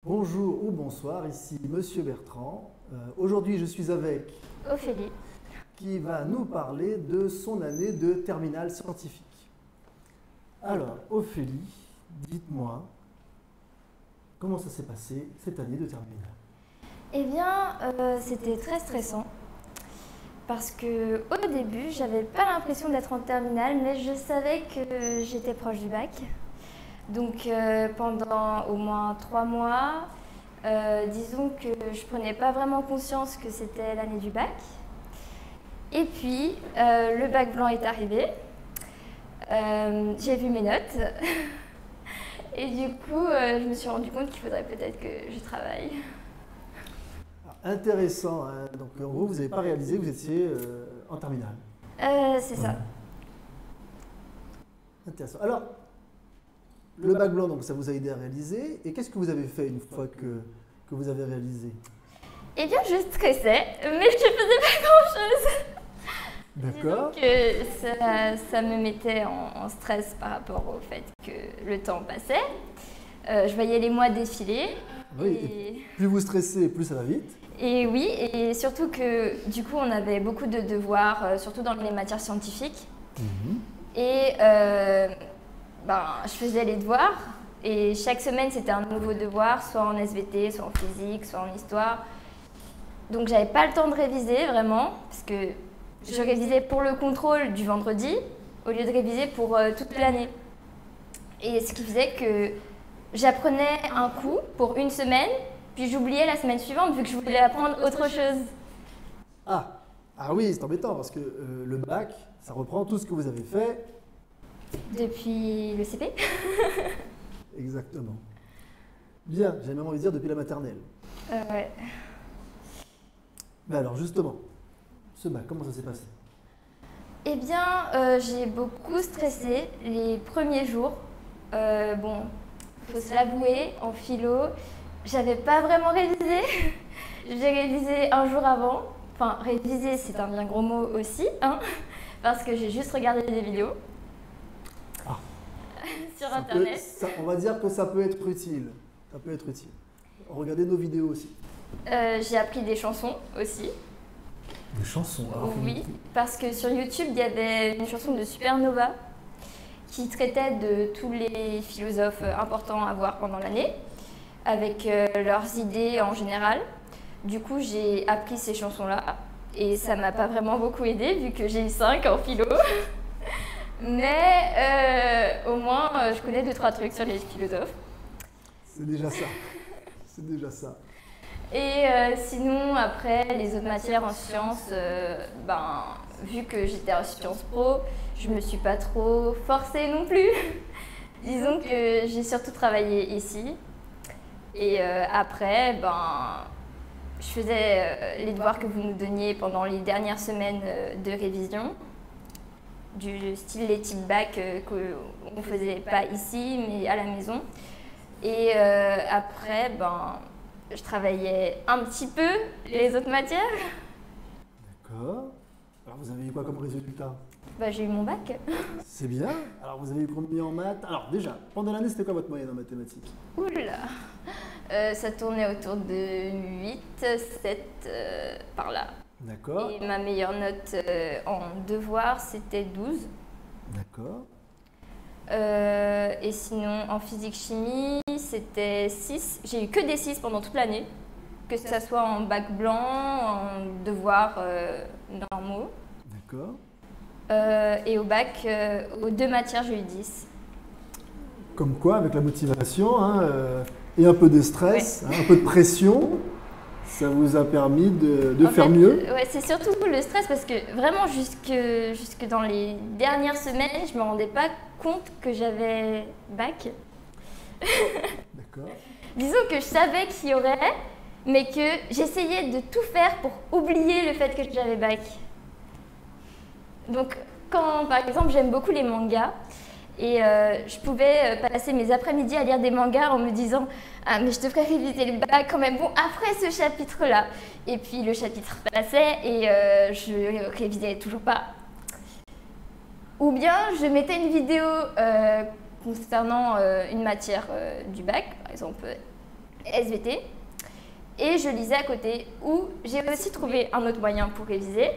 Bonjour ou bonsoir, ici Monsieur Bertrand. Aujourd'hui, je suis avec Ophélie. qui va nous parler de son année de terminale scientifique. Alors, Ophélie, dites-moi, comment ça s'est passé cette année de terminale? Eh bien, c'était très stressant parce que au début, j'avais pas l'impression d'être en terminale, mais je savais que j'étais proche du bac. Donc pendant au moins 3 mois, disons que je prenais pas vraiment conscience que c'était l'année du bac. Et puis le bac blanc est arrivé. J'ai vu mes notes. Et du coup, je me suis rendu compte qu'il faudrait peut-être que je travaille. Intéressant, hein. Donc en gros, vous n'avez pas réalisé que vous étiez en terminale. C'est ça. Intéressant. Alors, le bac blanc, donc ça vous a aidé à réaliser. Et qu'est-ce que vous avez fait une fois que vous avez réalisé? Eh bien, je stressais, mais je faisais pas grand-chose. D'accord. Disons que ça me mettait en stress par rapport au fait que le temps passait. Je voyais les mois défiler. Oui, et plus vous stressez, plus ça va vite. Et oui, et surtout que du coup, on avait beaucoup de devoirs, surtout dans les matières scientifiques. Et je faisais les devoirs. Et chaque semaine, c'était un nouveau devoir, soit en SVT, soit en physique, soit en histoire. Donc, j'avais pas le temps de réviser vraiment, parce que je révisais pour le contrôle du vendredi, au lieu de réviser pour toute l'année. Et ce qui faisait que j'apprenais un coup pour une semaine, puis j'oubliais la semaine suivante, vu que je voulais apprendre autre chose. Ah oui, c'est embêtant, parce que le bac, ça reprend tout ce que vous avez fait. Depuis le CP. Exactement. Bien, j'ai même envie de dire depuis la maternelle. Ouais. Mais alors justement, ce bac, comment ça s'est passé? Eh bien, j'ai beaucoup stressé les premiers jours. Bon, faut se l'avouer, en philo, j'avais pas vraiment révisé. J'ai révisé un jour avant. Enfin, réviser, c'est un bien gros mot aussi, hein, parce que j'ai juste regardé des vidéos sur Internet. On va dire que ça peut être utile. Ça peut être utile. Regardez nos vidéos aussi. J'ai appris des chansons aussi. Des chansons? Alors, oui, parce que sur YouTube, il y avait une chanson de Supernova qui traitait de tous les philosophes importants à voir pendant l'année, avec leurs idées en général. Du coup, j'ai appris ces chansons-là et ça m'a pas vraiment beaucoup aidé vu que j'ai eu 5 en philo. Mais au moins, je connais 2-3 trucs sur les philosophes. C'est déjà ça. C'est déjà ça. Et sinon, après, les autres matières en sciences, vu que j'étais en Sciences Po, je me suis pas trop forcée non plus. Disons que j'ai surtout travaillé ici. Et après, je faisais les devoirs que vous nous donniez pendant les dernières semaines de révision, du style les types bac qu'on ne faisait pas ici, mais à la maison. Et après, je travaillais un petit peu les autres matières. D'accord. Alors vous avez eu quoi comme résultat? J'ai eu mon bac. C'est bien. Alors vous avez eu combien en maths? Alors déjà, pendant l'année, c'était quoi votre moyenne en mathématiques? Oula, ça tournait autour de 8, 7, par là. D'accord. Et ma meilleure note en devoir, c'était 12. D'accord. Et sinon, en physique-chimie, c'était 6. J'ai eu que des 6 pendant toute l'année, que ce soit en bac blanc, en devoirs normaux. D'accord. Et au bac, aux 2 matières, j'ai eu 10. Comme quoi, avec la motivation et un peu de stress, un peu de pression, ça vous a permis de faire mieux? Ouais, c'est surtout le stress parce que vraiment, jusque dans les dernières semaines, je ne me rendais pas compte que j'avais bac. D'accord. Disons que je savais qu'il y aurait, mais que j'essayais de tout faire pour oublier le fait que j'avais bac. Donc, quand, par exemple, j'aime beaucoup les mangas, et je pouvais passer mes après-midi à lire des mangas en me disant « Ah, mais je devrais réviser le bac quand même, bon, après ce chapitre-là ». Et puis le chapitre passait et je révisais toujours pas. Ou bien, je mettais une vidéo concernant une matière du bac, par exemple SVT. Et je lisais à côté, où j'ai aussi trouvé un autre moyen pour réviser.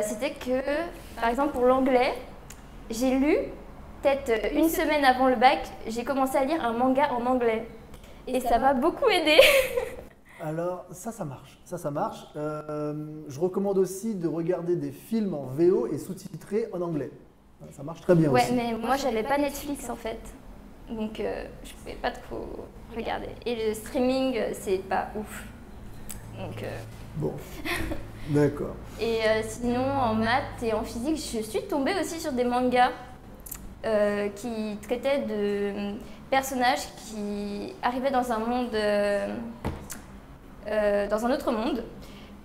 C'était que, par exemple, pour l'anglais, j'ai lu, peut-être une semaine avant le bac, j'ai commencé à lire un manga en anglais. Et ça m'a beaucoup aidé. Alors, ça marche. Ça marche. Je recommande aussi de regarder des films en VO et sous-titrés en anglais. Ça marche très bien Ouais, aussi. mais moi, j'avais pas Netflix en fait. Donc, je pouvais pas trop regarder. Et le streaming, c'est pas ouf. Donc, Bon, d'accord. Et sinon, en maths et en physique, je suis tombée aussi sur des mangas qui traitaient de personnages qui arrivaient dans un monde, dans un autre monde,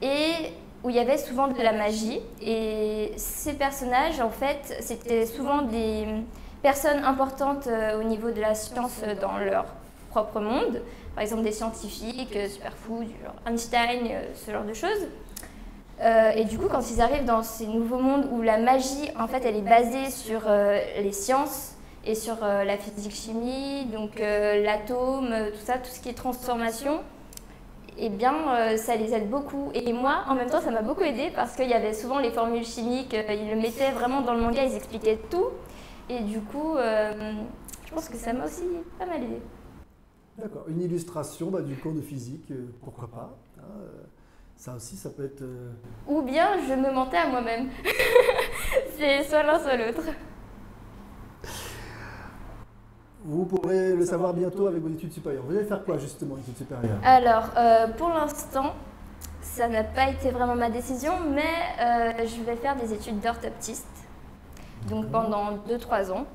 et où il y avait souvent de la magie. Et ces personnages, en fait, c'était souvent des personnes importantes au niveau de la science dans leur propre monde. Par exemple, des scientifiques super fous, du genre Einstein, ce genre de choses. Et du coup, quand ils arrivent dans ces nouveaux mondes où la magie, en fait, elle est basée sur les sciences et sur la physique-chimie, donc l'atome, tout ça, tout ce qui est transformation, eh bien, ça les aide beaucoup. Et moi, en même temps, ça m'a beaucoup aidé parce qu'il y avait souvent les formules chimiques, ils le mettaient vraiment dans le manga, ils expliquaient tout. Et du coup, je pense que ça m'a aussi pas mal aidé. D'accord. Une illustration du cours de physique, pourquoi pas. Hein, ça aussi, ça peut être... Ou bien je me mentais à moi-même. C'est soit l'un, soit l'autre. Vous pourrez le savoir bientôt avec vos études supérieures. Vous allez faire quoi justement, études supérieures? Alors, pour l'instant, ça n'a pas été vraiment ma décision, mais je vais faire des études d'orthoptiste, donc pendant 2-3 ans.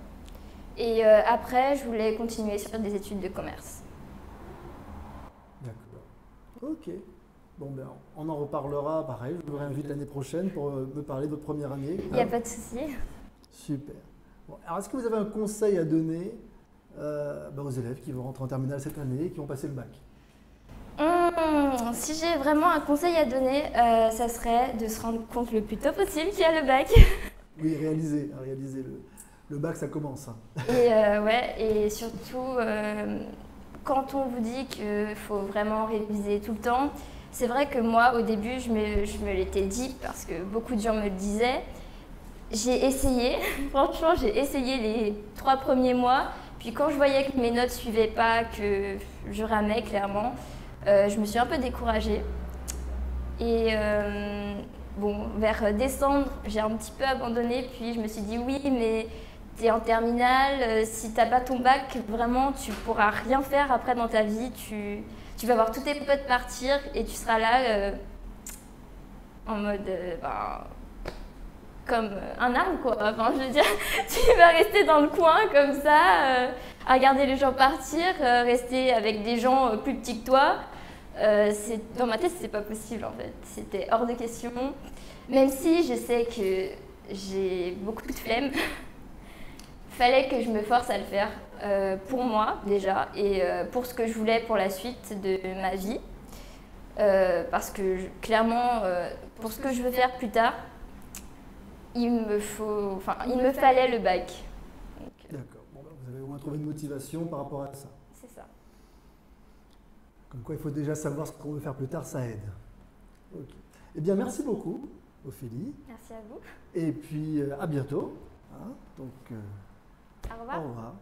Et après, je voulais continuer sur des études de commerce. D'accord. Ok. Bon, ben, on en reparlera pareil. Je vous réinvite l'année prochaine pour me parler de votre première année. Il n'y a pas de souci. Super. Bon, alors, est-ce que vous avez un conseil à donner aux élèves qui vont rentrer en terminale cette année et qui vont passer le bac? Si j'ai vraiment un conseil à donner, ça serait de se rendre compte le plus tôt possible qu'il y a le bac. Oui, réaliser le bac, ça commence. Hein. Et ouais, et surtout, quand on vous dit qu'il faut vraiment réviser tout le temps, c'est vrai que moi, au début, je me l'étais dit parce que beaucoup de gens me le disaient. J'ai essayé, franchement, j'ai essayé les 3 premiers mois. Puis quand je voyais que mes notes ne suivaient pas, que je ramais clairement, je me suis un peu découragée. Et bon, vers décembre, j'ai un petit peu abandonné. Puis je me suis dit oui, mais tu es en terminale, si tu n'as pas ton bac, vraiment, tu ne pourras rien faire après dans ta vie. Tu vas voir tous tes potes partir et tu seras là en mode comme un arbre, quoi. Enfin, je veux dire, tu vas rester dans le coin comme ça, à regarder les gens partir, rester avec des gens plus petits que toi. Dans ma tête, c'est pas possible en fait. C'était hors de question. Même si je sais que j'ai beaucoup de flemme, fallait que je me force à le faire pour moi déjà et pour ce que je voulais pour la suite de ma vie. Parce que clairement, pour ce que je veux faire plus tard, il me fallait le bac. D'accord. Bon, vous avez au moins trouvé une motivation par rapport à ça. C'est ça. Comme quoi, il faut déjà savoir ce qu'on veut faire plus tard, ça aide. Ok. Eh bien, merci beaucoup, Ophélie. Merci à vous. Et puis, à bientôt. Hein. Donc, Au revoir. au revoir.